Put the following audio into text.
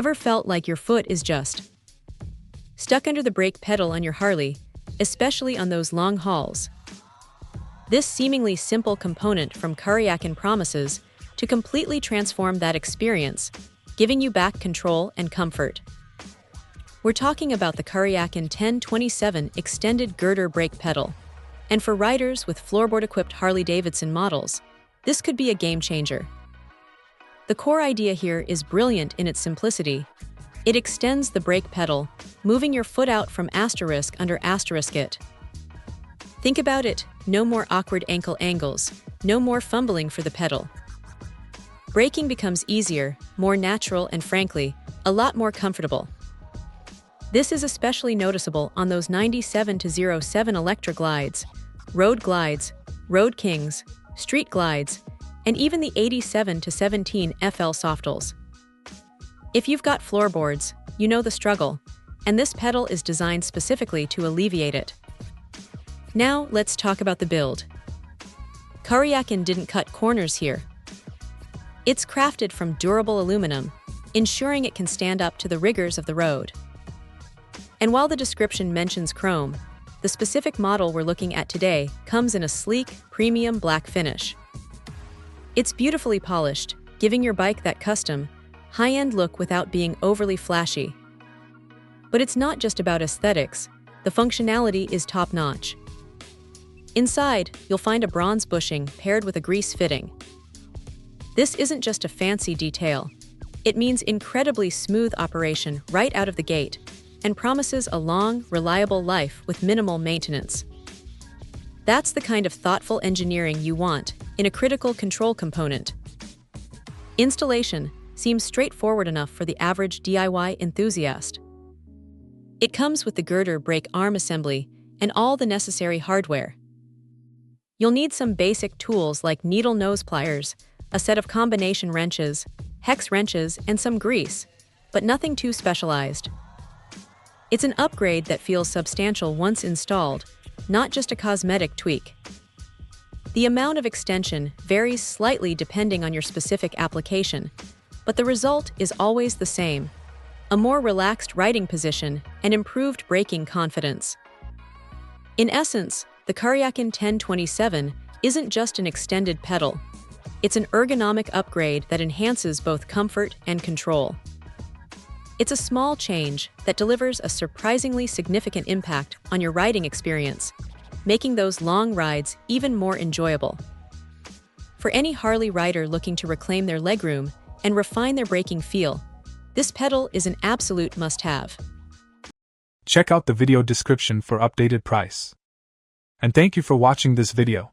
Ever felt like your foot is just stuck under the brake pedal on your Harley, especially on those long hauls? This seemingly simple component from Kuryakyn promises to completely transform that experience, giving you back control and comfort. We're talking about the Kuryakyn 1027 Extended Girder Brake Pedal. And for riders with floorboard-equipped Harley-Davidson models, this could be a game-changer. The core idea here is brilliant in its simplicity. It extends the brake pedal, moving your foot out from asterisk under asterisk it. Think about it, no more awkward ankle angles, no more fumbling for the pedal. Braking becomes easier, more natural, and frankly, a lot more comfortable. This is especially noticeable on those 97-07 Electra glides, road glides, road kings, street glides, and even the 87-17 FL softals. If you've got floorboards, you know the struggle, and this pedal is designed specifically to alleviate it. Now let's talk about the build. Kuryakyn didn't cut corners here. It's crafted from durable aluminum, ensuring it can stand up to the rigors of the road. And while the description mentions chrome, the specific model we're looking at today comes in a sleek, premium black finish. It's beautifully polished, giving your bike that custom, high-end look without being overly flashy. But it's not just about aesthetics, the functionality is top-notch. Inside, you'll find a bronze bushing paired with a grease fitting. This isn't just a fancy detail. It means incredibly smooth operation right out of the gate, and promises a long, reliable life with minimal maintenance. That's the kind of thoughtful engineering you want in a critical control component. Installation seems straightforward enough for the average DIY enthusiast. It comes with the girder brake arm assembly and all the necessary hardware. You'll need some basic tools like needle nose pliers, a set of combination wrenches, hex wrenches, and some grease, but nothing too specialized. It's an upgrade that feels substantial once installed, not just a cosmetic tweak. The amount of extension varies slightly depending on your specific application, but the result is always the same: a more relaxed riding position and improved braking confidence. In essence, the Kuryakyn 1027 isn't just an extended pedal. It's an ergonomic upgrade that enhances both comfort and control. It's a small change that delivers a surprisingly significant impact on your riding experience, making those long rides even more enjoyable. For any Harley rider looking to reclaim their legroom and refine their braking feel, this pedal is an absolute must-have. Check out the video description for updated price. And thank you for watching this video.